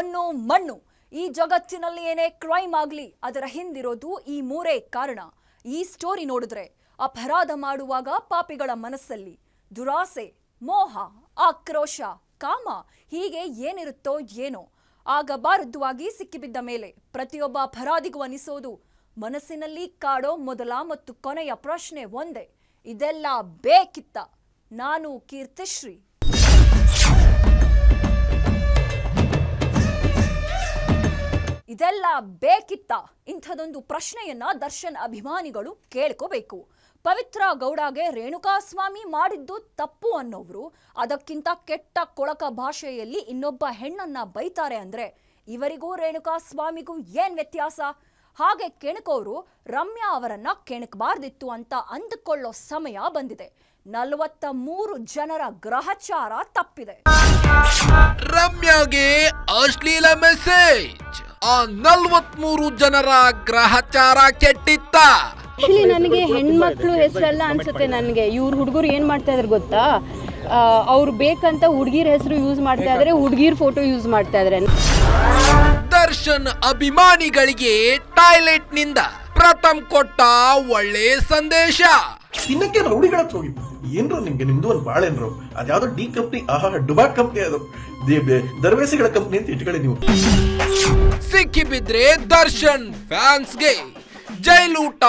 ಹೊನ್ನು ಮಣ್ಣು. ಈ ಜಗತ್ತಿನಲ್ಲಿ ಏನೇ ಕ್ರೈಮ್ ಆಗಲಿ ಅದರ ಹಿಂದಿರೋದು ಈ ಮೂರೇ ಕಾರಣ. ಈ ಸ್ಟೋರಿ ನೋಡಿದ್ರೆ ಅಪರಾಧ ಮಾಡುವಾಗ ಪಾಪಿಗಳ ಮನಸ್ಸಲ್ಲಿ ದುರಾಸೆ, ಮೋಹ, ಆಕ್ರೋಶ, ಕಾಮ ಹೀಗೆ ಏನಿರುತ್ತೋ ಏನೋ ಆಗಬಾರದುವಾಗಿ ಸಿಕ್ಕಿಬಿದ್ದ ಮೇಲೆ ಪ್ರತಿಯೊಬ್ಬ ಅಪರಾಧಿಗೂ ಅನಿಸೋದು ಮನಸ್ಸಿನಲ್ಲಿ ಕಾಡೋ ಮೊದಲ ಮತ್ತು ಕೊನೆಯ ಪ್ರಶ್ನೆ ಒಂದೇ, ಇದೆಲ್ಲ ಬೇಕಿತ್ತ? ನಾನು ಕೀರ್ತಿಶ್ರೀ. ಇದೆಲ್ಲ ಬೇಕಿತ್ತ? ಇಂಥದೊಂದು ಪ್ರಶ್ನೆಯನ್ನ ದರ್ಶನ್ ಅಭಿಮಾನಿಗಳು ಕೇಳ್ಕೋಬೇಕು. ಪವಿತ್ರ ಗೌಡಗೆ ರೇಣುಕಾಸ್ವಾಮಿ ಮಾಡಿದ್ದು ತಪ್ಪು ಅನ್ನೋರು ಅದಕ್ಕಿಂತ ಕೆಟ್ಟ ಕೊಳಕ ಭಾಷೆಯಲ್ಲಿ ಇನ್ನೊಬ್ಬ ಹೆಣ್ಣನ್ನ ಬೈತಾರೆ ಅಂದ್ರೆ ಇವರಿಗೂ ರೇಣುಕಾಸ್ವಾಮಿಗೂ ಏನ್ ವ್ಯತ್ಯಾಸ? ಹಾಗೆ ಕೆಣಕೋರು ರಮ್ಯಾ ಅವರನ್ನ ಕೆಣಕಬಾರ್ದಿತ್ತು ಅಂತ ಅಂದುಕೊಳ್ಳೋ ಸಮಯ ಬಂದಿದೆ. 43 ಜನರ ಗ್ರಹಚಾರ ತಪ್ಪಿದೆ. ರಮ್ಯಾಗೆ ಅಶ್ಲೀಲ ಮೆಸೇಜ್. ಆ 43 ಜನರ ಗ್ರಹಚಾರ ಕೆಟ್ಟಿತ್ತ. ನನಗೆ ಹೆಣ್ಮಕ್ಳು ಹೆಸರೆಲ್ಲ ಅನ್ಸುತ್ತೆ. ನನಗೆ ಇವ್ರು ಹುಡುಗರು ಏನ್ ಮಾಡ್ತಾ ಇದಾರೆ ಗೊತ್ತಾ, ಅವ್ರು ಬೇಕಂತ ಹುಡುಗಿರ ಹೆಸರು ಯೂಸ್ ಮಾಡ್ತಾ ಇದಾರೆ, ಹುಡುಗಿರ್ ಫೋಟೋ ಯೂಸ್ ಮಾಡ್ತಾ ಇದಾರೆ. ದರ್ಶನ್ ಅಭಿಮಾನಿಗಳಿಗೆ ಟಾಯ್ಲೆಟ್ ನಿಂದ ಪ್ರಥಮ್ ಕೊಟ್ಟ ಒಳ್ಳೆ ಸಂದೇಶ. ತಿನ್ನಕ್ಕೆ ರೌಡಿಗಳ ಹತ್ರ ಹೋಗಿ ಏನ್ರು ನಿಮ್ದು ಒಂದು ಬಾಳೆನ್ರು ಅದ್ಯಾವ್ದೋ ಡಿ ಕಂಪ್ನಿ, ಡುಬಾಕ್ ಕಂಪ್ನಿ, ಅದು ದರ್ವೇಸಿಗಳ ಕಂಪ್ನಿ ಅಂತ ಇಟ್ಕೊಳ್ಳಿ ನೀವು. ಸಿಕ್ಕಿ ಬಿದ್ರೆ ದರ್ಶನ್ ಫ್ಯಾನ್ಸ್ಗೆ ಜೈಲೂಟ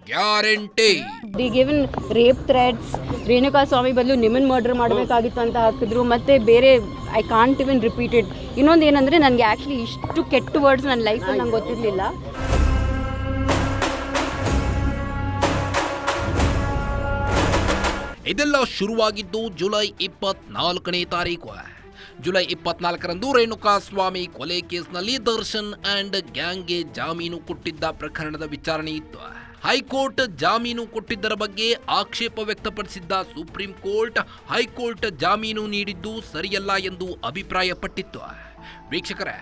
guarantee. The given rape threats, Renukaswamy ಬದಲು ನಿಮ್ಮನ್ ಮರ್ಡರ್ ಮಾಡಬೇಕಾಗಿತ್ತು ಅಂತ ಹಾಕಿದ್ರು. ಮತ್ತೆ ಬೇರೆ I can't even repeat it. ಇನ್ನೊಂದು ಏನಂದ್ರೆ ನನಗೆ ಆಕ್ಚುಲಿ ಇಷ್ಟು ಕೆಟ್ಟ ವರ್ಡ್ಸ್ ನನ್ನ ಲೈಫಲ್ಲಿ ನಂಗೆ ಗೊತ್ತಿರಲಿಲ್ಲ. ಇದೆಲ್ಲ ಶುರುವಾಗಿದ್ದು ಜುಲೈ 24ನೇ ತಾರೀಕು. ಜುಲೈ 24ರಂದು ರೇಣುಕಾಸ್ವಾಮಿ ಕೊಲೆ ಕೇಸ್ನಲ್ಲಿ ದರ್ಶನ್ ಅಂಡ್ ಗ್ಯಾಂಗ್ಗೆ ಜಾಮೀನು ಕೊಟ್ಟಿದ್ದ ಪ್ರಕರಣದ ವಿಚಾರಣೆ ಇತ್ತು. ಹೈಕೋರ್ಟ್ ಜಾಮೀನು ಕೊಟ್ಟಿದ್ದರ ಬಗ್ಗೆ ಆಕ್ಷೇಪ ವ್ಯಕ್ತಪಡಿಸಿದ್ದ ಸುಪ್ರೀಂ ಕೋರ್ಟ್ ಹೈಕೋರ್ಟ್ ಜಾಮೀನು ನೀಡಿದ್ದು ಸರಿಯಲ್ಲ ಎಂದು ಅಭಿಪ್ರಾಯಪಟ್ಟಿತ್ತು. ವೀಕ್ಷಕರೇ,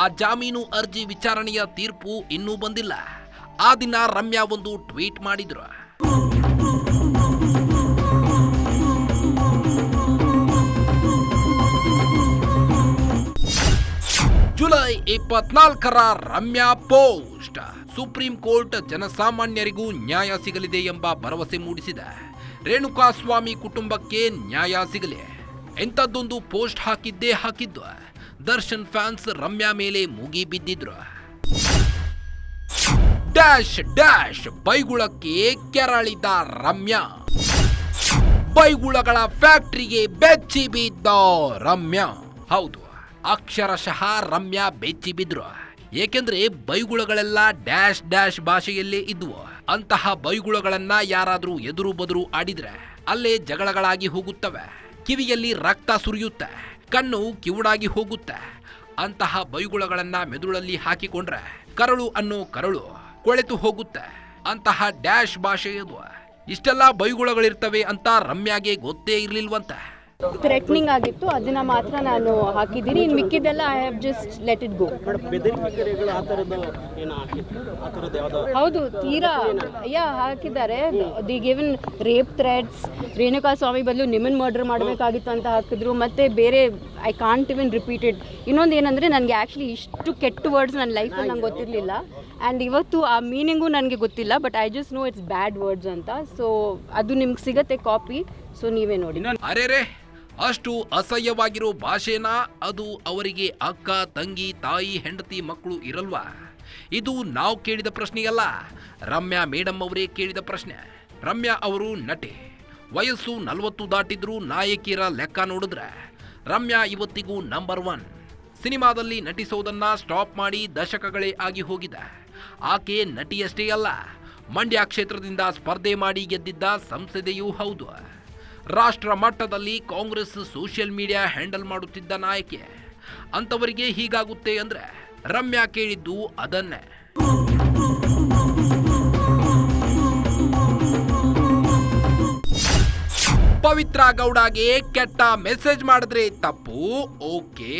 ಆ ಜಾಮೀನು ಅರ್ಜಿ ವಿಚಾರಣೆಯ ತೀರ್ಪು ಇನ್ನೂ ಬಂದಿಲ್ಲ. ಆ ದಿನ ರಮ್ಯಾ ಒಂದು ಟ್ವೀಟ್ ಮಾಡಿದ್ರು. ಜುಲೈ 24ರ ರಮ್ಯಾ ಪೋಸ್ಟ್ ಸುಪ್ರೀಂ ಕೋರ್ಟ್ ಜನಸಾಮಾನ್ಯರಿಗೂ ನ್ಯಾಯ ಸಿಗಲಿದೆ ಎಂಬ ಭರವಸೆ ಮೂಡಿಸಿದೆ. ರೇಣುಕಾಸ್ವಾಮಿ ಕುಟುಂಬಕ್ಕೆ ನ್ಯಾಯ ಸಿಗಲಿ ಎಂಥದ್ದೊಂದು ಪೋಸ್ಟ್ ಹಾಕಿದ್ದು ದರ್ಶನ್ ಫ್ಯಾನ್ಸ್ ರಮ್ಯಾ ಮೇಲೆ ಮುಗಿ ಬಿದ್ದಿದ್ರು. ಡ್ಯಾಶ್ ಡ್ಯಾಶ್ ಬೈಗುಳಕ್ಕೆ ಕೆರಳಿದ ರಮ್ಯಾ. ಬೈಗುಳಗಳ ಫ್ಯಾಕ್ಟರಿಗೆ ಬೆಚ್ಚಿ ಬಿದ್ದ ರಮ್ಯಾ. ಹೌದು, ಅಕ್ಷರಶಃ ರಮ್ಯಾ ಬೆಚ್ಚಿ ಬಿದ್ರು. ಏಕೆಂದ್ರೆ ಬೈಗುಳಗಳೆಲ್ಲ ಡ್ಯಾಶ್ ಡ್ಯಾಶ್ ಭಾಷೆಯಲ್ಲೇ ಇದ್ವು. ಅಂತಹ ಬೈಗುಳಗಳನ್ನ ಯಾರಾದ್ರೂ ಎದುರು ಬದುರು ಆಡಿದ್ರೆ ಅಲ್ಲೇ ಜಗಳಗಳಾಗಿ ಹೋಗುತ್ತವೆ, ಕಿವಿಯಲ್ಲಿ ರಕ್ತ ಸುರಿಯುತ್ತೆ, ಕಣ್ಣು ಕಿವುಡಾಗಿ ಹೋಗುತ್ತೆ. ಅಂತಹ ಬೈಗುಳಗಳನ್ನ ಮೆದುಳಲ್ಲಿ ಹಾಕಿಕೊಂಡ್ರೆ ಕರಳು ಅನ್ನೋ ಕರಳು ಕೊಳೆತು ಹೋಗುತ್ತೆ. ಅಂತಹ ಡ್ಯಾಶ್ ಭಾಷೆ ಇದು. ಇಷ್ಟೆಲ್ಲ ಬೈಗುಳಗಳಿರ್ತವೆ ಅಂತ ರಮ್ಯಾಗೆ ಗೊತ್ತೇ ಇರ್ಲಿಲ್ವಂತೆ. ಥ್ರೆಟ್ನಿಂಗ್ ಆಗಿತ್ತು, ಅದನ್ನ ಮಾತ್ರ ನಾನು ಹಾಕಿದ್ದೀನಿ. ಇನ್ನು ಮಿಕ್ಕಿದ್ದೆಲ್ಲ I have just let it go. ಹೌದು, ತೀರಾ ಹಾಕಿದ್ದಾರೆ. The given rape threats, Renukaswamy ಬದಲು ನಿಮ್ಮನ್ ಮರ್ಡರ್ ಮಾಡಬೇಕಾಗಿತ್ತು ಅಂತ ಹಾಕಿದ್ರು. ಮತ್ತೆ ಬೇರೆ I can't even repeat it. ಇನ್ನೊಂದು ಏನಂದ್ರೆ ನನಗೆ ಆಕ್ಚುಲಿ ಇಷ್ಟು ಕೆಟ್ಟ ವರ್ಡ್ಸ್ ನನ್ನ ಲೈಫಲ್ಲಿ ನಂಗೆ ಗೊತ್ತಿರಲಿಲ್ಲ. ಆ್ಯಂಡ್ ಇವತ್ತು ಆ ಮೀನಿಂಗು ನನಗೆ ಗೊತ್ತಿಲ್ಲ, but I just know it's bad words ಅಂತ. ಸೊ ಅದು ನಿಮ್ಗೆ ಸಿಗತ್ತೆ ಕಾಪಿ, ಸೊ ನೀವೇ ನೋಡಿ. ಅರೆ, ಅಷ್ಟು ಅಸಹ್ಯವಾಗಿರೋ ಭಾಷೆನಾ? ಅದು ಅವರಿಗೆ ಅಕ್ಕ, ತಂಗಿ, ತಾಯಿ, ಹೆಂಡತಿ, ಮಕ್ಕಳು ಇರಲ್ವಾ? ಇದು ನಾವು ಕೇಳಿದ ಪ್ರಶ್ನೆಯಲ್ಲ, ರಮ್ಯಾ ಮೇಡಮ್ ಅವರೇ ಕೇಳಿದ ಪ್ರಶ್ನೆ. ರಮ್ಯಾ ಅವರು ನಟಿ, ವಯಸ್ಸು 40 ದಾಟಿದ್ರೂ ನಾಯಕಿಯರ ಲೆಕ್ಕ ನೋಡಿದ್ರೆ ರಮ್ಯಾ ಇವತ್ತಿಗೂ ನಂಬರ್ 1. ಸಿನಿಮಾದಲ್ಲಿ ನಟಿಸೋದನ್ನ ಸ್ಟಾಪ್ ಮಾಡಿ ದಶಕಗಳೇ ಆಗಿ ಹೋಗಿದೆ. ಆಕೆ ನಟಿಯಷ್ಟೇ ಅಲ್ಲ, ಮಂಡ್ಯ ಕ್ಷೇತ್ರದಿಂದ ಸ್ಪರ್ಧೆ ಮಾಡಿ ಗೆದ್ದಿದ್ದ ಸಂಸದೆಯೂ ಹೌದು. ರಾಷ್ಟ್ರ ಮಟ್ಟದಲ್ಲಿ ಕಾಂಗ್ರೆಸ್ ಸೋಷಿಯಲ್ ಮೀಡಿಯಾ ಹ್ಯಾಂಡಲ್ ಮಾಡುತ್ತಿದ್ದ ನಾಯಕಿ. ಅಂತವರಿಗೆ ಹೀಗಾಗುತ್ತೆ ಅಂದ್ರೆ ರಮ್ಯಾ ಕೇಳಿದ್ದು ಅದನ್ನೇ. ಪವಿತ್ರ ಗೌಡಗೆ ಕೆಟ್ಟ ಮೆಸೇಜ್ ಮಾಡಿದ್ರೆ ತಪ್ಪು, ಓಕೆ.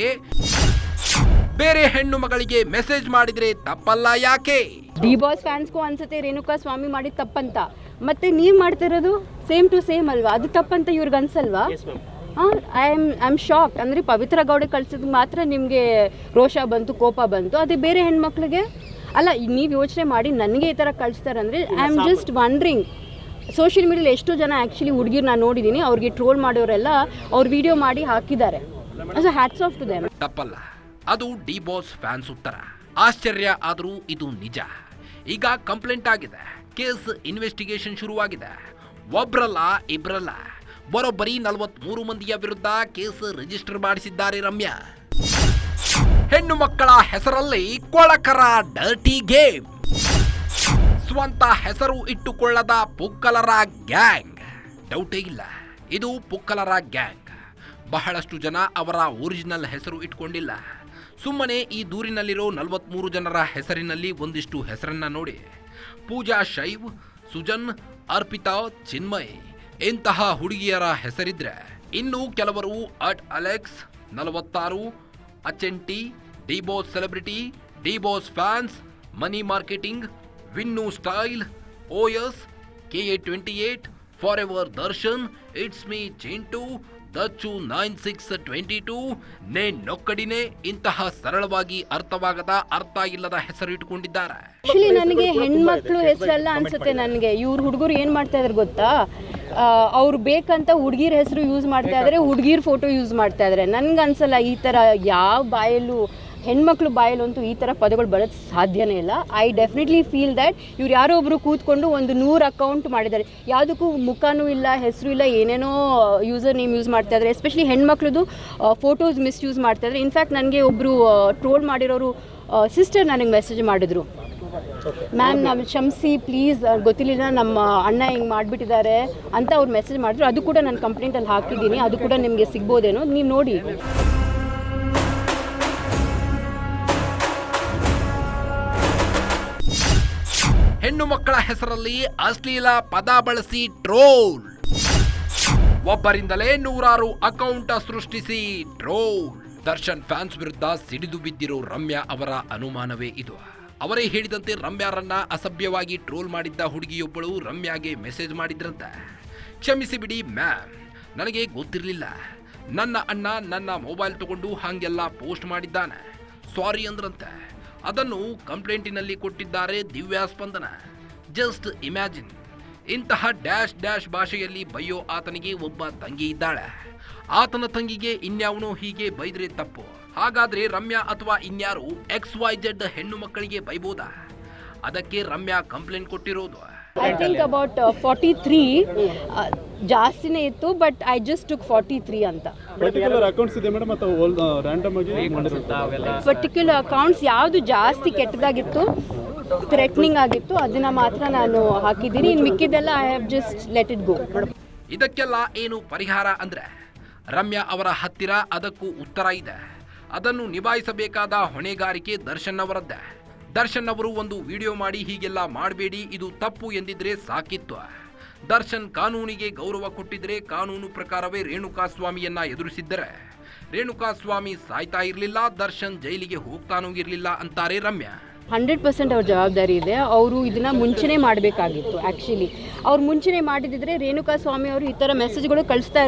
ಬೇರೆ ಹೆಣ್ಣು ಮಗಳಿಗೆ ಮೆಸೇಜ್ ಮಾಡಿದ್ರೆ ತಪ್ಪಲ್ಲ ಯಾಕೆ? ಡಿ ಬಾಸ್ ಫ್ಯಾನ್ಸ್ಗೂ ಅನ್ಸುತ್ತೆ ರೇಣುಕಾಸ್ವಾಮಿ ಮಾಡಿದ ತಪ್ಪಂತ. ಮತ್ತೆ ನೀವ್ ಮಾಡ್ತಿರೋದು ಸೇಮ್ ಟು ಸೇಮ್ ಅಲ್ವಾ? ಅದು ತಪ್ಪಂತ ಇವ್ರಿಗೆ ಅನ್ಸಲ್ವಾ? I am shock. ಅಂದರೆ ಪವಿತ್ರ ಗೌಡ ಕಳ್ಸಿದ್ ಮಾತ್ರ ನಿಮಗೆ ರೋಷ ಬಂತು, ಕೋಪ ಬಂತು, ಅದೇ ಬೇರೆ ಹೆಣ್ಮಕ್ಳಿಗೆ ಅಲ್ಲ. ನೀವು ಯೋಚನೆ ಮಾಡಿ, ನನಗೆ ಈ ಥರ ಕಳಿಸ್ತಾರಂದರೆ I am just wondering. Social ಮೀಡಿಯಲ್ಲಿ ಎಷ್ಟೋ ಜನ ಆ್ಯಕ್ಚುಲಿ ಹುಡುಗಿರು ನಾನು ನೋಡಿದ್ದೀನಿ, ಅವ್ರಿಗೆ ಟ್ರೋಲ್ ಮಾಡೋರೆಲ್ಲ ಅವ್ರ ವಿಡಿಯೋ ಮಾಡಿ ಹಾಕಿದ್ದಾರೆ. So hats off to them. ತಪ್ಪಲ್ಲ, ಅದು ಡಿ ಬಾಸ್ ಫ್ಯಾನ್ಸ್ ಉತ್ತರ. ಆಶ್ಚರ್ಯ ಆದರೂ ಇದು ನಿಜ. ಈಗ ಕಂಪ್ಲೇಂಟ್ ಆಗಿದೆ, ಕೇಸ್ ಇನ್ವೆಸ್ಟಿಗೇಷನ್ ಶುರುವಾಗಿದೆ. ಒಬ್ರಲ್ಲ ಇಬ್ರಲ್ಲ, ಬರೋಬ್ಬರಿ 43 ಮಂದಿಯ ವಿರುದ್ಧ ಕೇಸ್ ರಿಜಿಸ್ಟರ್ ಮಾಡಿಸಿದ್ದಾರೆ ರಮ್ಯಾ. ಹೆಣ್ಣು ಮಕ್ಕಳ ಹೆಸರಲ್ಲಿ ಕೊಳಕರ ಡರ್ಟಿ ಗೇಮ್. ಸ್ವಂತ ಹೆಸರು ಇಟ್ಟುಕೊಳ್ಳದ ಪುಕ್ಕಲರ ಗ್ಯಾಂಗ್. ಡೌಟೇ ಇಲ್ಲ, ಇದು ಪುಕ್ಕಲರ ಗ್ಯಾಂಗ್. ಬಹಳಷ್ಟು ಜನ ಅವರ ಒರಿಜಿನಲ್ ಹೆಸರು ಇಟ್ಕೊಂಡಿಲ್ಲ. ಸುಮ್ಮನೆ ಈ ದೂರಿನಲ್ಲಿರೋ 43 ಜನರ ಹೆಸರಿನಲ್ಲಿ ಒಂದಿಷ್ಟು ಹೆಸರನ್ನ ನೋಡಿ. ಪೂಜಾ ಶೈವ್, ಸುಜನ್, ಅರ್ಪಿತಾ, ಚಿನ್ಮಯ್ ಇಂತಹ ಹುಡುಗಿಯರ ಹೆಸರಿದ್ರೆ, ಇನ್ನು ಕೆಲವರು ಅಲೆಕ್ಸ್ 46, ಅಚೆಂಟಿ, D boss celebrity, D boss fans, money marketing, Vinnu style, OS, KA28, forever Darshan, it's me Chintu, Dachchu 9622, ನೊಕ್ಕಡಿನೇ ಇಂತಹ ಸರಳವಾಗಿ ಅರ್ಥವಾಗದ, ಅರ್ಥ ಇಲ್ಲದ ಹೆಸರು ಇಟ್ಕೊಂಡಿದ್ದಾರೆ. ಆಕ್ಚುಲಿ ನನಗೆ ಹೆಣ್ಮಕ್ಳು ಹೆಸರಲ್ಲ ಅನ್ಸುತ್ತೆ. ನನಗೆ ಇವ್ರು ಹುಡುಗರು ಏನು ಮಾಡ್ತಾ ಇದ್ದಾರೆ ಗೊತ್ತಾ, ಅವ್ರು ಬೇಕಂತ ಹುಡುಗಿರ ಹೆಸರು ಯೂಸ್ ಮಾಡ್ತಾ ಇದ್ದಾರೆ, ಹುಡುಗಿರ ಫೋಟೋ ಯೂಸ್ ಮಾಡ್ತಾ ಇದ್ದಾರೆ. ನನಗೆ ಅನ್ಸಲ್ಲ ಈ ಥರ ಯಾವ ಬಾಯಲ್ಲೂ, ಹೆಣ್ಮಕ್ಳು ಬಾಯಲ್ಲಂತೂ ಈ ಥರ ಪದಗಳು ಬರೋದು ಸಾಧ್ಯನೇ ಇಲ್ಲ. ಐ ಡೆಫಿನೆಟ್ಲಿ ಫೀಲ್ ದ್ಯಾಟ್ ಇವ್ರು ಯಾರೋ ಒಬ್ಬರು ಕೂತ್ಕೊಂಡು ಒಂದು 100 ಅಕೌಂಟ್ ಮಾಡಿದ್ದಾರೆ. ಯಾವುದಕ್ಕೂ ಮುಖನೂ ಇಲ್ಲ, ಹೆಸರು ಇಲ್ಲ, ಏನೇನೋ ಯೂಸರ್ ನೇಮ್ ಯೂಸ್ ಮಾಡ್ತಾ ಇದ್ದಾರೆ. ಎಸ್ಪೆಷಲಿ ಹೆಣ್ಮಕ್ಳದು ಫೋಟೋಸ್ ಮಿಸ್ಯೂಸ್ ಮಾಡ್ತಾ ಇದ್ದಾರೆ. ಇನ್ಫ್ಯಾಕ್ಟ್ ನನಗೆ ಒಬ್ಬರು ಟ್ರೋಲ್ ಮಾಡಿರೋರು ಸಿಸ್ಟರ್ ನನಗೆ ಮೆಸೇಜ್ ಮಾಡಿದ್ರು, ಮ್ಯಾಮ್ ನಾವು ಕ್ಷಮಿಸಿ ಪ್ಲೀಸ್, ಗೊತ್ತಿಲ್ಲ ನಮ್ಮ ಅಣ್ಣ ಹಿಂಗೆ ಮಾಡಿಬಿಟ್ಟಿದ್ದಾರೆ ಅಂತ ಅವ್ರು ಮೆಸೇಜ್ ಮಾಡಿದ್ರು. ಅದು ಕೂಡ ನಾನು ಕಂಪ್ಲೇಂಟಲ್ಲಿ ಹಾಕಿದ್ದೀನಿ, ಅದು ಕೂಡ ನಿಮಗೆ ಸಿಗ್ಬೋದೇನೋ, ನೀವು ನೋಡಿ. ಹೆಣ್ಣು ಮಕ್ಕಳ ಹೆಸರಲ್ಲಿ ಅಶ್ಲೀಲ ಪದ ಬಳಸಿ ಟ್ರೋಲ್. ಒಬ್ಬರಿಂದಲೇ 100 ಅಕೌಂಟ್ ಸೃಷ್ಟಿಸಿ ಟ್ರೋಲ್. ದರ್ಶನ್ ಫ್ಯಾನ್ಸ್ ವಿರುದ್ಧ ಸಿಡಿದು ಬಿದ್ದಿರೋ ರಮ್ಯಾ ಅವರ ಅನುಮಾನವೇ ಇದು. ಅವರೇ ಹೇಳಿದಂತೆ ರಮ್ಯಾರನ್ನ ಅಸಭ್ಯವಾಗಿ ಟ್ರೋಲ್ ಮಾಡಿದ್ದ ಹುಡುಗಿಯೊಬ್ಬಳು ರಮ್ಯಾಗೆ ಮೆಸೇಜ್ ಮಾಡಿದ್ರಂತೆ. ಕ್ಷಮಿಸಿ ಬಿಡಿ ಮ್ಯಾಮ್, ನನಗೆ ಗೊತ್ತಿರಲಿಲ್ಲ. ನನ್ನ ಅಣ್ಣ ನನ್ನ ಮೊಬೈಲ್ ತಗೊಂಡು ಹಾಗೆಲ್ಲ ಪೋಸ್ಟ್ ಮಾಡಿದ್ದಾನೆ, ಸಾರಿ ಅಂದ್ರಂತೆ. ಅದನ್ನು ಕಂಪ್ಲೇಂಟಿನಲ್ಲಿ ಕೊಟ್ಟಿದ್ದಾರೆ ದಿವ್ಯಾ ಸ್ಪಂದನ. ಜಸ್ಟ್ ಇಮ್ಯಾಜಿನ್, ಇಂತಹ ಡ್ಯಾಶ್ ಡ್ಯಾಶ್ ಭಾಷೆಯಲ್ಲಿ ಬೈಯೋ ಆತನಿಗೆ ಒಬ್ಬ ತಂಗಿ ಇದ್ದಾಳೆ. ಆತನ ತಂಗಿಗೆ ಇನ್ಯಾವನೋ ಹೀಗೆ ಬೈದ್ರೆ ತಪ್ಪು. ಹಾಗಾದ್ರೆ ರಮ್ಯಾ ಅಥವಾ ಇನ್ಯಾರು XYZ ಹೆಣ್ಣು ಮಕ್ಕಳಿಗೆ ಬೈಬೋದಾ? ಅದಕ್ಕೆ ರಮ್ಯಾ ಕಂಪ್ಲೇಂಟ್ ಕೊಟ್ಟಿರೋದು. ಐ ಥಿಂಕ್ ಅಬೌಟ್ 43 ಜಾಸ್ತಿನೇ ಇತ್ತು, ಬಟ್ ಐ ಜಸ್ಟ್ ಟುಕ್ 43 ಅಂತ. ಪರ್ಟಿಕ್ಯುಲರ್ ಅಕೌಂಟ್ಸ್ ಇದೆ ಮೇಡಮ್ ಅಥವಾ ರ್ಯಾಂಡಮ್ ಆಗಿ ಪರ್ಟಿಕ್ಯುಲರ್ ಅಕೌಂಟ್ಸ್ ಯಾವುದು ಜಾಸ್ತಿ ಕೆಟ್ಟದಾಗಿತ್ತು, ಥ್ರೆಟ್ನಿಂಗ್ ಆಗಿತ್ತು, ಅದನ್ನ ಮಾತ್ರ ನಾನು ಹಾಕಿದ್ದೀನಿ. ಇನ್ನು ಮಿಕ್ಕಿದೆಲ್ಲ I have just let it go. ಇದಕ್ಕೆಲ್ಲ ಏನು ಪರಿಹಾರ ಅಂದ್ರೆ, ರಮ್ಯಾ ಅವರ ಹತ್ತಿರ ಅದಕ್ಕೂ ಉತ್ತರ ಇದೆ. ಅದನ್ನು ನಿಭಾಯಿಸಬೇಕಾದ ಹೊಣೆಗಾರಿಕೆ ದರ್ಶನ್ ಅವರದ್ದೇ. ದರ್ಶನ್ ಅವರು ಒಂದು ವಿಡಿಯೋ ಮಾಡಿ ಹೀಗೆಲ್ಲ ಮಾಡಬೇಡಿ, ಇದು ತಪ್ಪು ಎಂದಿದ್ರೆ ಸಾಕಿತ್ತು. ದರ್ಶನ್ ಕಾನೂನಿಗೆ ಗೌರವ ಕೊಟ್ಟಿದ್ರೆ ಕಾನೂನು ಪ್ರಕಾರವೇ ರೇಣುಕಾಸ್ವಾಮಿಯನ್ನ ಎದುರಿಸಿದ್ದರೆ ರೇಣುಕಾಸ್ವಾಮಿ ಸಾಯ್ತಾ ಇರಲಿಲ್ಲ, ದರ್ಶನ್ ಜೈಲಿಗೆ ಹೋಗ್ತಾನೂ ಇರಲಿಲ್ಲ ಅಂತಾರೆ ರಮ್ಯಾ. 100% ಅವ್ರ ಜವಾಬ್ದಾರಿ ಇದೆ. ಅವರು ಇದನ್ನ ಮುಂಚೆನೇ ಮಾಡಬೇಕಾಗಿತ್ತು. ಆ್ಯಕ್ಚುಲಿ ಅವ್ರು ಮುಂಚೆನೇ ಮಾಡಿದಿದ್ರೆ ರೇಣುಕಾಸ್ವಾಮಿ ಅವರು ಈ ಥರ ಮೆಸೇಜ್ಗಳು ಕಳಿಸ್ತಾ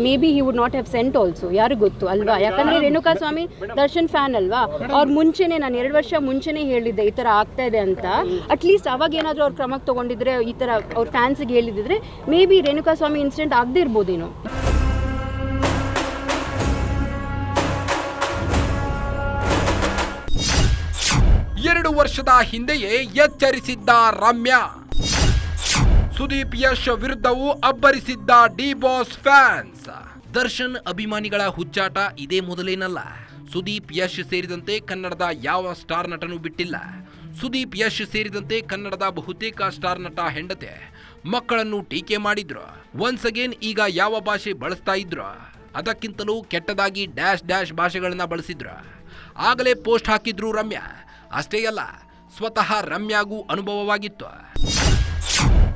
may be he would not have scent also. ಯಾರು ಗೊತ್ತು ಅಲ್ವಾ? ಯಾಕಂದರೆ ರೇಣುಕಾಸ್ವಾಮಿ ದರ್ಶನ್ ಫ್ಯಾನ್ ಅಲ್ವಾ. ಅವ್ರು ಮುಂಚೆನೇ, ನಾನು 2 ವರ್ಷ ಮುಂಚೆನೇ ಹೇಳಿದ್ದೆ ಈ ಥರ ಆಗ್ತಾ ಇದೆ ಅಂತ. ಅಟ್ಲೀಸ್ಟ್ ಅವಾಗ ಏನಾದರೂ ಅವ್ರು ಕ್ರಮಕ್ಕೆ ತೊಗೊಂಡಿದ್ರೆ, ಈ ಥರ ಅವ್ರ ಫ್ಯಾನ್ಸಿಗೆ ಹೇಳಿದಿದ್ರೆ ಮೇ ಬಿ ರೇಣುಕಾಸ್ವಾಮಿ ಇನ್ಸಿಡೆಂಟ್ ಆಗದೆ ಇರ್ಬೋದೇನೋ. 2 ವರ್ಷದ ಹಿಂದೆಯೇ ಎಚ್ಚರಿಸಿದ್ದ ರಮ್ಯಾ. ಸುದೀಪ್ ಯಶ್ ವಿರುದ್ಧವೂ ಅಬ್ಬರಿಸಿದ್ದ ಡಿ ಬಾಸ್ ಫ್ಯಾನ್ಸ್. ದರ್ಶನ್ ಅಭಿಮಾನಿಗಳ ಹುಚ್ಚಾಟ ಇದೇ ಮೊದಲೇನಲ್ಲ. ಸುದೀಪ್ ಯಶ್ ಸೇರಿದಂತೆ ಕನ್ನಡದ ಯಾವ ಸ್ಟಾರ್ ನಟನೂ ಬಿಟ್ಟಿಲ್ಲ. ಸುದೀಪ್ ಯಶ್ ಸೇರಿದಂತೆ ಕನ್ನಡದ ಬಹುತೇಕ ಸ್ಟಾರ್ ನಟ ಹೆಂಡತಿ ಮಕ್ಕಳನ್ನು ಟೀಕೆ ಮಾಡಿದ್ರು. ಒನ್ಸ್ ಅಗೇನ್ ಈಗ ಯಾವ ಭಾಷೆ ಬಳಸ್ತಾ ಇದ್ರು ಅದಕ್ಕಿಂತಲೂ ಕೆಟ್ಟದಾಗಿ ಡ್ಯಾಶ್ ಡ್ಯಾಶ್ ಭಾಷೆಗಳನ್ನ ಬಳಸಿದ್ರು. ಆಗಲೇ ಪೋಸ್ಟ್ ಹಾಕಿದ್ರು ರಮ್ಯಾ. ಅಷ್ಟೇ ಅಲ್ಲ, ಸ್ವತಃ ರಮ್ಯಾಗೂ ಅನುಭವವಾಗಿತ್ತು.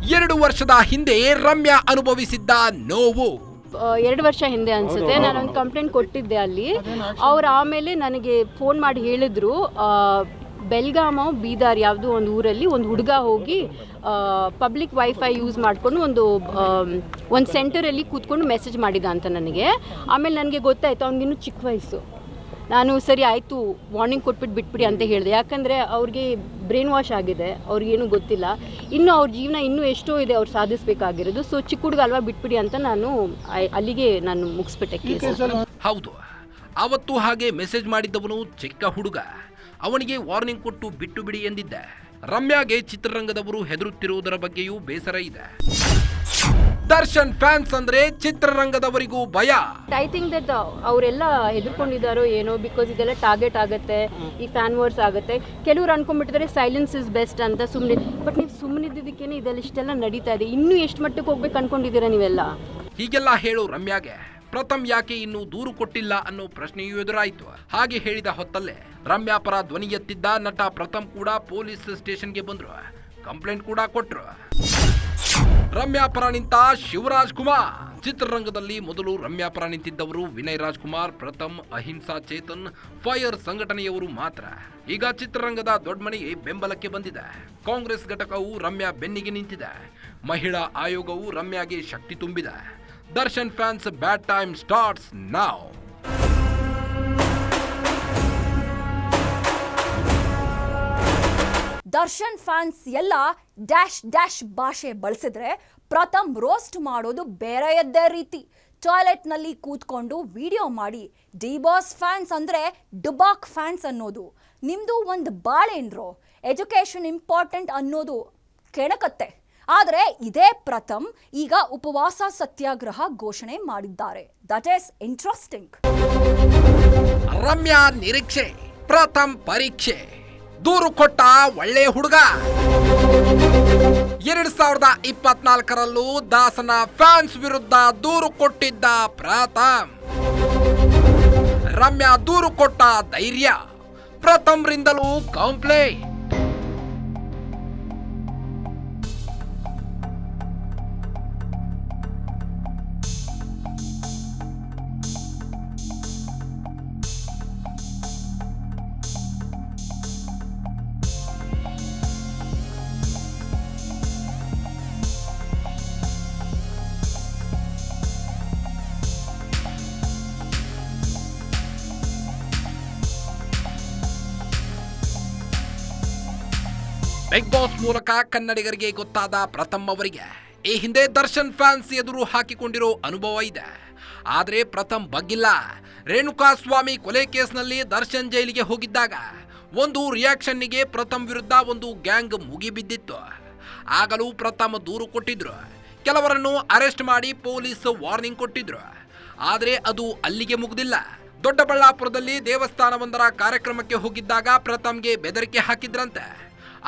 2 ವರ್ಷದ ಹಿಂದೆ ರಮ್ಯಾ ಅನುಭವಿಸಿದ್ದ ನೋವು. 2 ವರ್ಷ ಹಿಂದೆ ಅನಿಸುತ್ತೆ, ನಾನೊಂದು ಕಂಪ್ಲೇಂಟ್ ಕೊಟ್ಟಿದ್ದೆ ಅಲ್ಲಿ. ಅವ್ರು ಆಮೇಲೆ ನನಗೆ ಫೋನ್ ಮಾಡಿ ಹೇಳಿದ್ರು, ಬೆಲ್ಗಾಮೋ ಬೀದರ್ ಯಾವುದೋ ಒಂದು ಊರಲ್ಲಿ ಒಂದು ಹುಡುಗ ಹೋಗಿ ಪಬ್ಲಿಕ್ ವೈಫೈ ಯೂಸ್ ಮಾಡಿಕೊಂಡು ಒಂದು ಸೆಂಟರಲ್ಲಿ ಕೂತ್ಕೊಂಡು ಮೆಸೇಜ್ ಮಾಡಿದ ಅಂತ ನನಗೆ. ಆಮೇಲೆ ನನಗೆ ಗೊತ್ತಾಯಿತು ಅವ್ನಿಗಿನ್ನೂ ಚಿಕ್ಕ ವಯಸ್ಸು. ನಾನು ಸರಿ ಆಯಿತು ವಾರ್ನಿಂಗ್ ಕೊಟ್ಬಿಟ್ಟು ಬಿಟ್ಬಿಡಿ ಅಂತ ಹೇಳಿದೆ. ಯಾಕಂದರೆ ಅವ್ರಿಗೆ ಬ್ರೈನ್ ವಾಶ್ ಆಗಿದೆ, ಅವ್ರಿಗೇನು ಗೊತ್ತಿಲ್ಲ, ಇನ್ನೂ ಅವ್ರ ಜೀವನ ಇನ್ನೂ ಎಷ್ಟೋ ಇದೆ ಅವ್ರು ಸಾಧಿಸಬೇಕಾಗಿರೋದು. ಸೊ ಚಿಕ್ಕ ಹುಡುಗ ಅಲ್ವಾ, ಬಿಟ್ಬಿಡಿ ಅಂತ ನಾನು ಅಲ್ಲಿಗೆ ನಾನು ಮುಗಿಸ್ಬಿಟ್ಟೆ ಕೇಸ್. ಹೌದು, ಅವತ್ತು ಹಾಗೆ ಮೆಸೇಜ್ ಮಾಡಿದ್ದವನು ಚಿಕ್ಕ ಹುಡುಗ. ಅವನಿಗೆ ವಾರ್ನಿಂಗ್ ಕೊಟ್ಟು ಬಿಟ್ಟು ಬಿಡಿ ಎಂದಿದ್ದ. ರಮ್ಯಾಗೆ ಚಿತ್ರರಂಗದವರು ಹೆದರುತ್ತಿರುವುದರ ಬಗ್ಗೆಯೂ ಬೇಸರ ಇದೆ. ದರ್ಶನ್ ಫ್ಯಾನ್ಸ್ ಅಂದ್ರೆ ಚಿತ್ರರಂಗದವರಿಗೂ ಭಯ. ಐ ಥಿಂಕ್ ದಟ್ ಅವರೆಲ್ಲ ಹೆದರ್ಕೊಂಡಿದ್ದಾರೋ ಏನೋ, ಬಿಕಾಸ್ ಇದೆಲ್ಲ ಟಾರ್ಗೆಟ್ ಆಗುತ್ತೆ, ಈ ಫ್ಯಾನ್ ವಾರ್ಸ್ ಆಗುತ್ತೆ. ಕೆಲವರು ಅನ್ಕೊಂಡ್ಬಿಟ್ಟಿದ್ದಾರೆ ಸೈಲೆನ್ಸ್ ಇಸ್ ಬೆಸ್ಟ್ ಅಂತ ಸುಮ್ಮನೆ. ಬಟ್ ನೀವು ಸುಮ್ಮನಿದ್ದಕ್ಕೇನೆ ಇದೆಲ್ಲ ಇಷ್ಟೆಲ್ಲ ನಡೀತಾ ಇದೆ. ಇನ್ನೂ ಎಷ್ಟು ಮಟ್ಟಕ್ಕೆ ಹೋಗ್ಬೇಕು ಅನ್ಕೊಂಡಿದ್ದೀರಾ ನೀವೆಲ್ಲ? ಹೀಗೆಲ್ಲ ಹೇಳು ರಮ್ಯಾಗೆ ಪ್ರಥಮ್ ಯಾಕೆ ಇನ್ನೂ ದೂರು ಕೊಟ್ಟಿಲ್ಲ ಅನ್ನೋ ಪ್ರಶ್ನೆಯೂ ಎದುರಾಯಿತು. ಹಾಗೆ ಹೇಳಿದ ಹೊತ್ತಲ್ಲೇ ರಮ್ಯಾ ಪರ ಧ್ವನಿ ಎತ್ತಿದ್ದ ನಟ ಪ್ರಥಮ್ ಕೂಡ ಪೊಲೀಸ್ ಸ್ಟೇಷನ್ಗೆ ಬಂದ್ರು, ಕಂಪ್ಲೇಂಟ್ ಕೂಡ ಕೊಟ್ರು. ರಮ್ಯಾ ಪರ ನಿಂತ ಶಿವರಾಜ್ ಕುಮಾರ್. ಚಿತ್ರರಂಗದಲ್ಲಿ ಮೊದಲು ರಮ್ಯಾ ಪರ ನಿಂತಿದ್ದವರು ವಿನಯ್ ರಾಜ್ಕುಮಾರ್, ಪ್ರಥಮ್, ಅಹಿಂಸಾ ಚೇತನ್, ಫೈರ್ ಸಂಘಟನೆಯವರು ಮಾತ್ರ. ಈಗ ಚಿತ್ರರಂಗದ ದೊಡ್ಡ ಮನೆಗೆ ಬೆಂಬಲಕ್ಕೆ ಬಂದಿದೆ. ಕಾಂಗ್ರೆಸ್ ಘಟಕವು ರಮ್ಯಾ ಬೆನ್ನಿಗೆ ನಿಂತಿದೆ. ಮಹಿಳಾ ಆಯೋಗವು ರಮ್ಯಾಗೆ ಶಕ್ತಿ ತುಂಬಿದೆ. Darshan fans bad time starts now. Darshan fans ಎಲ್ಲ ಡ್ಯಾಶ್ ಡ್ಯಾಶ್ ಭಾಷೆ ಬಳಸಿದ್ರೆ ಪ್ರಥಮ್ ರೋಸ್ಟ್ ಮಾಡೋದು ಬೇರೆಯದ್ದೇ ರೀತಿ. ಟಾಯ್ಲೆಟ್ನಲ್ಲಿ ಕೂತ್ಕೊಂಡು ವಿಡಿಯೋ ಮಾಡಿ ಡಿ ಬಾಸ್ ಫ್ಯಾನ್ಸ್ ಅಂದರೆ ಡುಬಾಕ್ ಫ್ಯಾನ್ಸ್ ಅನ್ನೋದು. ನಿಮ್ಮದು ಒಂದು ಬಾಳೆನ್ರೋ, ಎಜುಕೇಷನ್ ಇಂಪಾರ್ಟೆಂಟ್ ಅನ್ನೋದು ಕೆಣಕತ್ತೆ. ಆದರೆ ಇದೇ ಪ್ರಥಮ್ ಈಗ ಉಪವಾಸ ಸತ್ಯಾಗ್ರಹ ಘೋಷಣೆ ಮಾಡಿದ್ದಾರೆ. That is interesting. ರಮ್ಯಾ ನಿರೀಕ್ಷೆ, ಪ್ರಥಮ್ ಪರೀಕ್ಷೆ. ದೂರು ಕೊಟ್ಟ ಒಳ್ಳೆ ಹುಡುಗ. 2024ರಲ್ಲೂ ದಾಸನ ಫ್ಯಾನ್ಸ್ ವಿರುದ್ಧ ದೂರು ಕೊಟ್ಟಿದ್ದ ಪ್ರಥಮ್. ರಮ್ಯಾ ದೂರು ಕೊಟ್ಟ ಧೈರ್ಯ, ಪ್ರಥಮ್ರಿಂದಲೂ ಕಂಪ್ಲೇಂಟ್. ಬಿಗ್ ಬಾಸ್ ಮೂಲಕ ಕನ್ನಡಿಗರಿಗೆ ಗೊತ್ತಾದ ಪ್ರಥಮ್ ಅವರಿಗೆ ಈ ಹಿಂದೆ ದರ್ಶನ್ ಫ್ಯಾನ್ಸ್ ಎದುರು ಹಾಕಿಕೊಂಡಿರೋ ಅನುಭವ ಇದೆ. ಆದರೆ ಪ್ರಥಮ್ ಬಗ್ಗಿಲ್ಲ. ರೇಣುಕಾ ಸ್ವಾಮಿ ಕೊಲೆ ಕೇಸ್ನಲ್ಲಿ ದರ್ಶನ್ ಜೈಲಿಗೆ ಹೋಗಿದ್ದಾಗ ಒಂದು ರಿಯಾಕ್ಷನ್ನಿಗೆ ಪ್ರಥಮ್ ವಿರುದ್ಧ ಒಂದು ಗ್ಯಾಂಗ್ ಮುಗಿಬಿದ್ದಿತ್ತು. ಆಗಲೂ ಪ್ರಥಮ್ ದೂರು ಕೊಟ್ಟಿದ್ರು. ಕೆಲವರನ್ನು ಅರೆಸ್ಟ್ ಮಾಡಿ ಪೊಲೀಸ್ ವಾರ್ನಿಂಗ್ ಕೊಟ್ಟಿದ್ರು. ಆದರೆ ಅದು ಅಲ್ಲಿಗೆ ಮುಗಿದಿಲ್ಲ. ದೊಡ್ಡಬಳ್ಳಾಪುರದಲ್ಲಿ ದೇವಸ್ಥಾನವೊಂದರ ಕಾರ್ಯಕ್ರಮಕ್ಕೆ ಹೋಗಿದ್ದಾಗ ಪ್ರಥಮ್ಗೆ ಬೆದರಿಕೆ ಹಾಕಿದ್ರಂತೆ.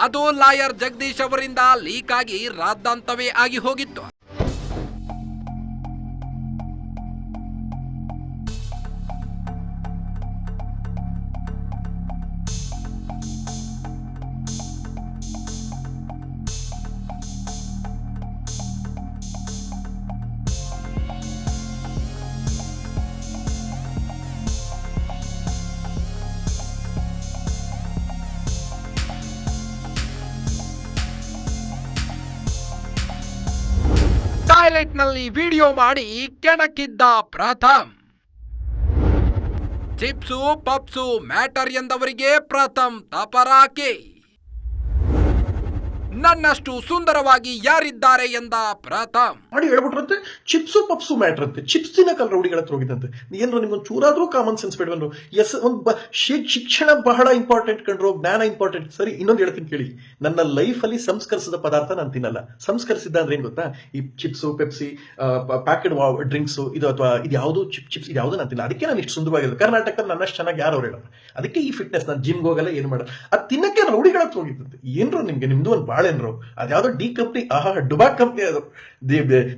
ಅದು ಲಾಯರ್ ಜಗದೀಶ್ ಅವರಿಂದ ಲೀಕ್ ಆಗಿ ರಾದ್ದಾಂತವೇ ಆಗಿ ಹೋಗಿತ್ತು. ಟಾಯ್ಲೆಟ್ನಲ್ಲಿ ವಿಡಿಯೋ ಮಾಡಿ ಕೆಣಕಿದ್ದ ಪ್ರಥಮ್. ಚಿಪ್ಸು ಪಪ್ಸು ಮ್ಯಾಟರ್ ಎಂದವರಿಗೆ ಪ್ರಥಮ್ ತಪರಾಕಿ. ನನ್ನಷ್ಟು ಸುಂದರವಾಗಿ ಯಾರಿದ್ದಾರೆ ಎಂದ ಪ್ರಥಮ್. ಮಾಡಿ ಹೇಳ್ಬಿಟ್ರಂತೆ ಚಿಪ್ಸು ಪಪ್ಸು ಮ್ಯಾಟ್ರ್ ಅಂತೆ. ಚಿಪ್ಸ್ ತಿನ್ನಕಲ್ ರೌಡಿಗಳ ಹತ್ರ ಹೋಗಿದಂತೆ. ಏನ್ರೋ ನಿಮ್ಗೊಂದು ಚೂರಾದ್ರೂ ಕಾಮನ್ ಸೆನ್ಸ್ ಬೇಡವನ್ರು. ಎಸ್ ಒಂದು ಶಿಕ್ಷಣ ಬಹಳ ಇಂಪಾರ್ಟೆಂಟ್ ಕಂಡ್ರು, ಜ್ಞಾನ ಇಂಪಾರ್ಟೆಂಟ್. ಸರಿ, ಇನ್ನೊಂದು ಹೇಳ್ತೀನಿ ಕೇಳಿ. ನನ್ನ ಲೈಫಲ್ಲಿ ಸಂಸ್ಕರಿಸಿದ ಪದಾರ್ಥ ನಾನು ತಿನ್ನಲ್ಲ. ಸಂಸ್ಕರಿಸಿದ್ದ ಅಂದ್ರೆ ಏನ್ ಗೊತ್ತಾ? ಈ ಚಿಪ್ಸು, ಪೆಪ್ಸಿ, ಪ್ಯಾಕೆಟ್ ಡ್ರಿಂಕ್ಸು, ಇದು ಅಥವಾ ಇದು ಯಾವುದು ಚಿಪ್ಸ್ ಇದು ಯಾವುದು ನಾನು ತಿನ್ನಲ್ಲ. ಅದಕ್ಕೆ ನಾನು ಇಷ್ಟು ಸುಂದರವಾಗಿರೋದು. ಕರ್ನಾಟಕದಲ್ಲಿ ನನ್ನಷ್ಟು ಚೆನ್ನಾಗಿ ಯಾರು ಅವ್ರು ಹೇಳಲ್ಲ. ಅದಕ್ಕೆ ಈ ಫಿಟ್ನೆಸ್. ನಾನು ಜಿಮ್ಗೆ ಹೋಗಲ್ಲ, ಏನು ಮಾಡಲ್ಲ. ಅದು ತಿನ್ನಕ್ಕೆ ರೌಡಿಗಳ ಹತ್ರ ಹೋಗಿದ್ದಂತೆ. ಏನ್ರು ನಿಮ್ದು ಒಂದು ಬಾಳೆನ್ರು, ಅದ್ಯಾವುದೋ ಡಿ ಕಂಪ್ನಿ, ಡುಬಾಕ್ ಕಂಪ್ನಿ, ಅದು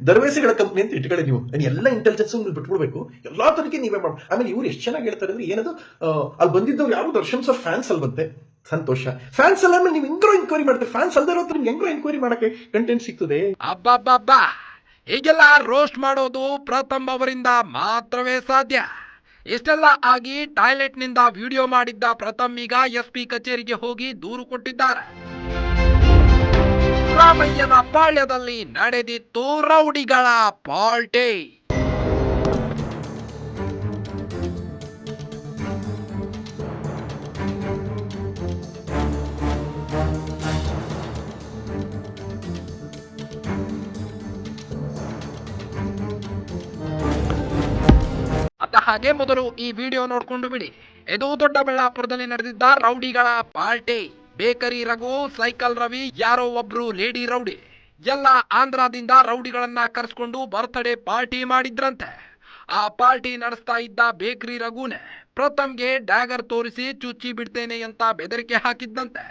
ದರ್ವೇಸಿಗಳ ಕಂಪ್ನಿ ಅಂತ ಇಟ್ಕೊಳ್ಳಿ. ನೀವು ಎಲ್ಲ ಇಂಟೆಲಿಜೆನ್ಸ್ ಬಿಟ್ಬಿಡ್ಬೇಕು, ಎಲ್ಲಾ ತನಕ ನೀವೇ ಮಾಡಿ. ಆಮೇಲೆ ಇವ್ರು ಎಷ್ಟು ಚೆನ್ನಾಗಿ ಹೇಳ್ತಾರೆ ಅಂದ್ರೆ, ಏನದು ಅಲ್ಲಿ ಬಂದಿದ್ದವ್ರು ಯಾರು ದರ್ಶನ್ ಸರ್ ಫ್ಯಾನ್ಸ್ ಅಲ್ಲಿ ಬಂತೆ. ಸಂತೋಷ. ಫ್ಯಾನ್ಸ್ ಅಲ್ಲ ನೀವು ಹೆಂಗ್ರೋ ಎನ್ಕ್ವೈರಿ ಮಾಡ್ತಾರೆ. ಫ್ಯಾನ್ಸ್ ಅಲ್ದೇ ಇರೋ ನಿಮ್ಗೆ ಹೆಂಗ್ರೋ ಎನ್ಕ್ವೈರಿ ಮಾಡಕ್ಕೆ ಕಂಟೆಂಟ್ ಸಿಗ್ತದೆ. ಅಬ್ಬಬ್ಬಬ್ಬಾ, ಹೀಗೆಲ್ಲ ರೋಸ್ಟ್ ಮಾಡೋದು ಪ್ರಥಮ್ ಅವರಿಂದ ಮಾತ್ರವೇ ಸಾಧ್ಯ. ಇಷ್ಟೆಲ್ಲ ಆಗಿ ಟಾಯ್ಲೆಟ್ನಿಂದ ವಿಡಿಯೋ ಮಾಡಿದ್ದ ಪ್ರಥಮ್ ಈಗ SP ಕಚೇರಿಗೆ ಹೋಗಿ ದೂರು ಕೊಟ್ಟಿದ್ದಾರೆ. ರಾಮಯ್ಯನ ಪಾಳ್ಯದಲ್ಲಿ ನಡೆದಿತ್ತು ರೌಡಿಗಳ ಪಾರ್ಟಿ. ಹಾಗೆ ಮೊದಲು ಈ ವಿಡಿಯೋ ನೋಡ್ಕೊಂಡು ಬಿಡಿ. ಇದು ದೊಡ್ಡಬಳ್ಳಾಪುರದಲ್ಲಿ ನಡೆದಿದ್ದ ರೌಡಿಗಳ party. Bakery Raghu, cycle Ravi, ಯಾರೋ ಒಬ್ರು ಲೇಡಿ ರೌಡಿ ಎಲ್ಲ ಆಂಧ್ರದಿಂದ ರೌಡಿಗಳನ್ನ ಕರೆಸ್ಕೊಂಡು ಬರ್ತ್ಡೇ ಪಾರ್ಟಿ ಮಾಡಿದ್ರಂತೆ. ಆ ಪಾರ್ಟಿ ನಡೆಸ್ತಾ ಇದ್ದ ಬೇಕರಿ ರಘುನೆ ಪ್ರಥಮ್ಗೆ ಡ್ಯಾಗರ್ ತೋರಿಸಿ ಚುಚ್ಚಿ ಬಿಡ್ತೇನೆ ಅಂತ ಬೆದರಿಕೆ ಹಾಕಿದ್ದಂತೆ.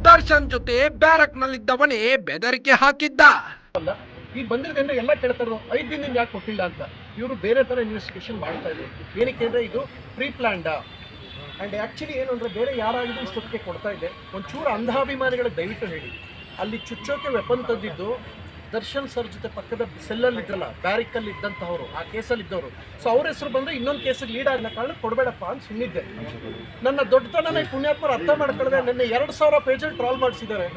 ದರ್ಶನ್ ಜೊತೆ ಬ್ಯಾರಕ್ ನಲ್ಲಿದ್ದವನೇ ಬೆದರಿಕೆ ಹಾಕಿದ್ದ. ಈಗ ಬಂದಿರೋದ್ರಿಂದ ಎಲ್ಲ ಕೇಳ್ತಾರೋ 5 ದಿನದಿಂದ ಯಾಕೆ ಕೊಟ್ಟಿಲ್ಲ ಅಂತ. ಇವರು ಬೇರೆ ತರ ಇನ್ವೆಸ್ಟಿಗೇಷನ್ ಮಾಡ್ತಾ ಇದ್ರು. ಏನಕ್ಕೆ ಅಂದ್ರೆ ಇದು ಪ್ರೀ ಪ್ಲಾನ್ಡ್ ಅಂಡ್ ಆಕ್ಚುಲಿ ಏನು ಅಂದ್ರೆ ಬೇರೆ ಯಾರಾಗಿದ್ರು ಇಷ್ಟೊತ್ತಿಗೆ ಕೊಡ್ತಾ ಇದೆ. ಒಂಚೂರು ಅಂಧಾಭಿಮಾನಿಗಳಿಗೆ ದಯವಿಟ್ಟು ಹೇಳಿ, ಅಲ್ಲಿ ಚುಚ್ಚೋಕೆ ವೆಪನ್ ತಂದಿದ್ದು ದರ್ಶನ್ ಸರ್ ಜೊತೆ ಪಕ್ಕದ ಸೆಲ್ಲಲ್ಲಿ ಇದ್ರಲ್ಲ, ಬ್ಯಾರಿಕಲ್ಲಿ ಇದ್ದಂಥವ್ರು, ಆ ಕೇಸಲ್ಲಿ ಇದ್ದವರು. ಸೊ ಅವ್ರ ಹೆಸರು ಬಂದು ಇನ್ನೊಂದು ಕೇಸಿಗೆ ಲೀಡ್ ಆಗಿನ ಕಾರಣ ಕೊಡಬೇಡಪ್ಪ ಅಂತ ಸುಮ್ಮನಿದ್ದೆ. ನನ್ನ ದೊಡ್ಡತನ ಪುಣ್ಯಾತ್ಮರು ಅರ್ಥ ಮಾಡ್ಕೊಳ್ಳದೆ ನಿನ್ನೆ 2000 ಪೇಜಲ್ಲಿ ಟ್ರಾಲ್ ಮಾಡಿಸಿದ್ದಾರೆ.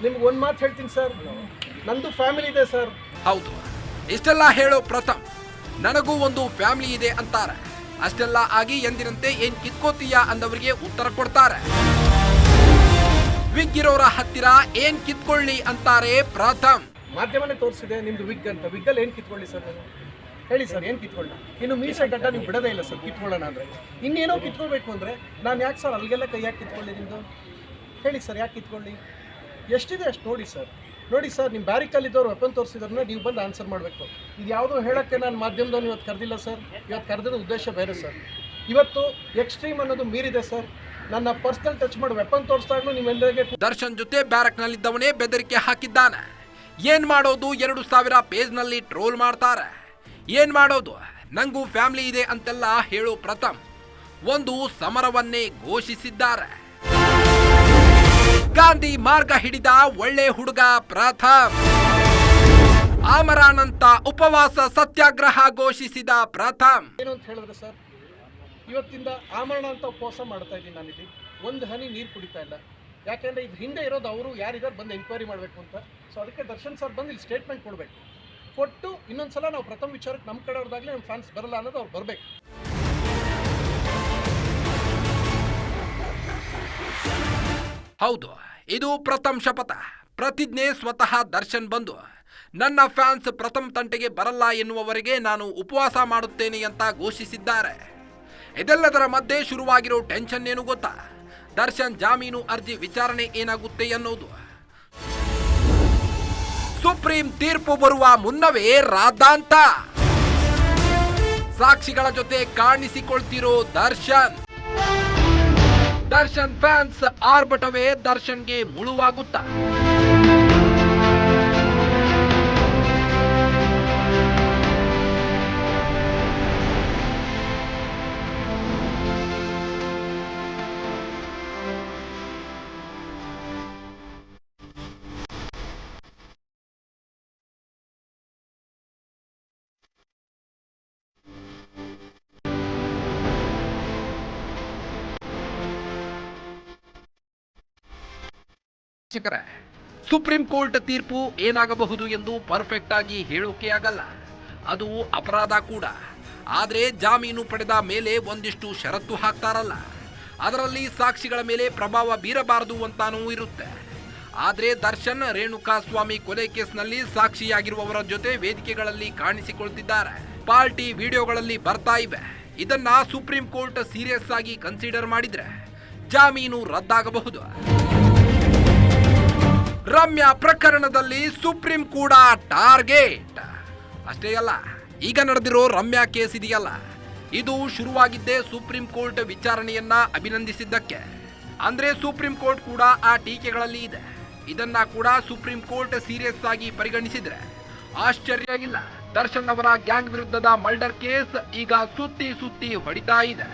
ನಿಮ್ಗೆ ಒಂದು ಮಾತು ಹೇಳ್ತೀನಿ ಸರ್, ನಂದು ಫ್ಯಾಮಿಲಿ ಇದೆ ಸರ್. ಹೌದು, ಇಷ್ಟೆಲ್ಲ ಹೇಳೋ ಪ್ರಥಮ್ ನನಗೂ ಒಂದು ಫ್ಯಾಮಿಲಿ ಇದೆ ಅಂತಾರೆ. ಅಷ್ಟೆಲ್ಲ ಆಗಿ ಎಂದಿನಂತೆ ಏನ್ ಕಿತ್ಕೋತೀಯ ಅಂದವರಿಗೆ ಉತ್ತರ ಕೊಡ್ತಾರೆ. ವಿಗ್ ಇರೋರ ಹತ್ತಿರ ಏನ್ ಕಿತ್ಕೊಳ್ಳಿ ಅಂತಾರೆ ಪ್ರಥಮ್. ಮಾಧ್ಯಮನೇ ತೋರಿಸಿದೆ ನಿಮ್ದು ವಿಗ್ ಅಂತ. ವಿಗ್ಗಲ್ಲಿ ಏನು ಕಿತ್ಕೊಳ್ಳಿ ಸರ್? ನಾನು ಹೇಳಿ ಸರ್, ಏನು ಕಿತ್ಕೊಳ್ಳ? ಇನ್ನು ಮೀಸೆ ಗಡ್ಡ ನೀವು ಬಿಡೋದೇ ಇಲ್ಲ ಸರ್ ಕಿತ್ಕೊಳ್ಳೋಣ ಅಂದರೆ. ಇನ್ನೇನೋ ಕಿತ್ಕೋಬೇಕು ಅಂದರೆ ನಾನು ಯಾಕೆ ಸರ್ ಅಲ್ಲಿಗೆಲ್ಲ ಕೈ ಯಾಕೆ ಕಿತ್ಕೊಳ್ಳಿ ನಿಮ್ಮದು? ಹೇಳಿ ಸರ್, ಯಾಕೆ ಕಿತ್ಕೊಳ್ಳಿ? ಎಷ್ಟಿದೆ ಅಷ್ಟು ನೋಡಿ ಸರ್. ನೋಡಿ ಸರ್, ನಿಮ್ಮ ಬ್ಯಾರಿಕಲ್ಲಿದ್ದವ್ರು ವೆಪನ್ ತೋರಿಸಿದ್ರನ್ನ ನೀವು ಬಂದು ಆನ್ಸರ್ ಮಾಡಬೇಕು. ಇದು ಯಾವುದೋ ಹೇಳೋಕ್ಕೆ ನಾನು ಮಾಧ್ಯಮದವ್ನು ಇವತ್ತು ಕರೆದಿಲ್ಲ ಸರ್. ಇವತ್ತು ಕರೆದಿರೋ ಉದ್ದೇಶ ಬೇರೆ ಸರ್. ಇವತ್ತು ಎಕ್ಸ್ಟ್ರೀಮ್ ಅನ್ನೋದು ಮೀರಿದೆ ಸರ್. ನನ್ನ ಪರ್ಸನಲ್ ಟಚ್ ಮಾಡಿ ವೆಪನ್ ತೋರಿಸ್ದಾಗ್ಲೂ ನೀವೆಲ್ಲರಿಗೆ ದರ್ಶನ್ ಜೊತೆ ಬ್ಯಾರಕ್ ನಲ್ಲಿದ್ದವನೇ ಬೆದರಿಕೆ ಹಾಕಿದ್ದಾನೆ. ಏನ್ ಮಾಡೋದು? 2000 ಪೇಜ್ನಲ್ಲಿ ಟ್ರೋಲ್ ಮಾಡ್ತಾರೆ. ಏನ್ ಮಾಡೋದು? ನಂಗೂ ಫ್ಯಾಮಿಲಿ ಇದೆ ಅಂತೆಲ್ಲ ಹೇಳೋ ಪ್ರಥಮ್ ಒಂದು ಸಮರವನ್ನೇ ಘೋಷಿಸಿದ್ದಾರೆ. ಗಾಂಧಿ ಮಾರ್ಗ ಹಿಡಿದ ಒಳ್ಳೆ ಹುಡುಗ ಪ್ರಥಮ್. ಆಮರಾನಂತ ಉಪವಾಸ ಸತ್ಯಾಗ್ರಹ ಘೋಷಿಸಿದ ಪ್ರಥಮ್. ಏನು ಅಂತ ಹೇಳಿದ್ರೆ ಸರ್, ಇವತ್ತಿಂದ ಆಮರಣ ಅಂತ ಉಪವಾಸ ಮಾಡ್ತಾ ಇದ್ದೀನಿ ನಾನಿಲ್ಲಿ. ಒಂದು ಹನಿ ನೀರು ಕುಡಿತಾ ಇಲ್ಲ. ಯಾಕೆಂದರೆ ಇದು ಹಿಂದೆ ಇರೋದು ಅವರು ಯಾರಿದ್ದಾರೆ ಬಂದು ಎಂಕ್ವೈರಿ ಮಾಡಬೇಕು ಅಂತ. ಸೊ ಅದಕ್ಕೆ ದರ್ಶನ್ ಸರ್ ಬಂದು ಇಲ್ಲಿ ಸ್ಟೇಟ್ಮೆಂಟ್ ಕೊಡಬೇಕು. ಕೊಟ್ಟು ಇನ್ನೊಂದ್ಸಲ ನಾವು ಪ್ರಥಮ ವಿಚಾರಕ್ಕೆ ನಮ್ಮ ಕಡೆಯವ್ರದಾಗಲೇ ನಮ್ಮ ಫ್ಯಾನ್ಸ್ ಬರಲ್ಲ ಅನ್ನೋದು ಅವ್ರು ಬರಬೇಕು. ಹೌದು, ಇದು ಪ್ರಥಮ್ ಶಪಥ ಪ್ರತಿಜ್ಞೆ. ಸ್ವತಃ ದರ್ಶನ್ ಬಂದು ನನ್ನ ಫ್ಯಾನ್ಸ್ ಪ್ರಥಮ್ ತಂಟೆಗೆ ಬರಲ್ಲ ಎನ್ನುವವರೆಗೆ ನಾನು ಉಪವಾಸ ಮಾಡುತ್ತೇನೆ ಅಂತ ಘೋಷಿಸಿದ್ದಾರೆ. ಇದೆಲ್ಲದರ ಮಧ್ಯೆ ಶುರುವಾಗಿರೋ ಟೆನ್ಷನ್ ಏನು ಗೊತ್ತಾ? ದರ್ಶನ್ ಜಾಮೀನು ಅರ್ಜಿ ವಿಚಾರಣೆ ಏನಾಗುತ್ತೆ ಅನ್ನೋದು. ಸುಪ್ರೀಂ ತೀರ್ಪು ಬರುವ ಮುನ್ನವೇ ರಾದ್ದಾಂತ. ಸಾಕ್ಷಿಗಳ ಜೊತೆ ಕಾಣಿಸಿಕೊಳ್ತಿರೋ ದರ್ಶನ್. ದರ್ಶನ್ ಫ್ಯಾನ್ಸ್ ಆರ್ಭಟವೇ ದರ್ಶನ್ಗೆ ಮುಳುವಾಗುತ್ತಾ? ಸುಪ್ರೀಂ ಕೋರ್ಟ್ ತೀರ್ಪು ಏನಾಗಬಹುದು ಎಂದು ಪರ್ಫೆಕ್ಟ್ ಆಗಿ ಹೇಳೋಕೆ ಆಗಲ್ಲ. ಅದು ಅಪರಾಧ ಕೂಡ. ಆದರೆ ಜಾಮೀನು ಪಡೆದ ಮೇಲೆ ಒಂದಿಷ್ಟು ಷರತ್ತು ಹಾಕ್ತಾರಲ್ಲ, ಅದರಲ್ಲಿ ಸಾಕ್ಷಿಗಳ ಮೇಲೆ ಪ್ರಭಾವ ಬೀರಬಾರದು ಅಂತಾನೂ ಇರುತ್ತೆ. ಆದರೆ ದರ್ಶನ್ ರೇಣುಕಾಸ್ವಾಮಿ ಕೊಲೆ ಕೇಸ್ನಲ್ಲಿ ಸಾಕ್ಷಿಯಾಗಿರುವವರ ಜೊತೆ ವೇದಿಕೆಗಳಲ್ಲಿ ಕಾಣಿಸಿಕೊಳ್ತಿದ್ದಾರೆ. ಪಾರ್ಟಿ ವಿಡಿಯೋಗಳಲ್ಲಿ ಬರ್ತಾ ಇವೆ. ಇದನ್ನ ಸುಪ್ರೀಂ ಕೋರ್ಟ್ ಸೀರಿಯಸ್ ಆಗಿ ಕನ್ಸಿಡರ್ ಮಾಡಿದ್ರೆ ಜಾಮೀನು ರದ್ದಾಗಬಹುದು. ರಮ್ಯಾ ಪ್ರಕರಣದಲ್ಲಿ ಸುಪ್ರೀಂ ಕೂಡ ಟಾರ್ಗೆಟ್. ಅಷ್ಟೇ ಅಲ್ಲ, ಈಗ ನಡೆದಿರೋ ರಮ್ಯಾ ಕೇಸ್ ಇದೆಯಲ್ಲ, ಇದು ಶುರುವಾಗಿದ್ದೇ ಸುಪ್ರೀಂ ಕೋರ್ಟ್ ವಿಚಾರಣೆಯನ್ನ ಅಭಿನಂದಿಸಿದ್ದಕ್ಕೆ. ಅಂದ್ರೆ ಸುಪ್ರೀಂ ಕೋರ್ಟ್ ಕೂಡ ಆ ಟೀಕೆಗಳಲ್ಲಿ ಇದೆ. ಇದನ್ನ ಕೂಡ ಸುಪ್ರೀಂ ಕೋರ್ಟ್ ಸೀರಿಯಸ್ ಆಗಿ ಪರಿಗಣಿಸಿದ್ರೆ ಆಶ್ಚರ್ಯ ಇಲ್ಲ. ದರ್ಶನ್ ಅವರ ಗ್ಯಾಂಗ್ ವಿರುದ್ಧದ ಮರ್ಡರ್ ಕೇಸ್ ಈಗ ಸುತ್ತಿ ಹೊಡಿತಾ ಇದೆ.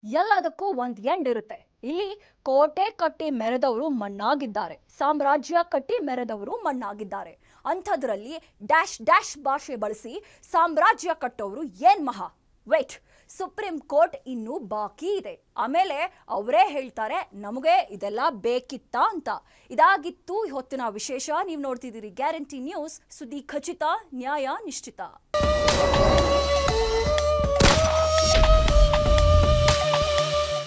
ಎಲ್ಲದಕ್ಕೂ ಒಂದ್ ಎಂಡ್ ಇರುತ್ತೆ. ಇಲ್ಲಿ ಕೋಟೆ ಕಟ್ಟಿ ಮೆರೆದವರು ಮಣ್ಣಾಗಿದ್ದಾರೆ, ಸಾಮ್ರಾಜ್ಯ ಕಟ್ಟಿ ಮೆರೆದವರು ಮಣ್ಣಾಗಿದ್ದಾರೆ. ಅಂಥದ್ರಲ್ಲಿ ಡ್ಯಾಶ್ ಡ್ಯಾಶ್ ಭಾಷೆ ಬಳಸಿ ಸಾಮ್ರಾಜ್ಯ ಕಟ್ಟೋರು ಏನ್ ಮಹಾ. ವೇಟ್, ಸುಪ್ರೀಂ ಕೋರ್ಟ್ ಇನ್ನೂ ಬಾಕಿ ಇದೆ. ಆಮೇಲೆ ಅವರೇ ಹೇಳ್ತಾರೆ ನಮಗೆ ಇದೆಲ್ಲ ಬೇಕಿತ್ತಾ ಅಂತ. ಇದಾಗಿತ್ತು ಹೊತ್ತಿನ ವಿಶೇಷ. ನೀವು ನೋಡ್ತಿದ್ದೀರಿ ಗ್ಯಾರಂಟಿ ನ್ಯೂಸ್, ಸುದ್ದಿ ಖಚಿತ, ನ್ಯಾಯ ನಿಶ್ಚಿತ.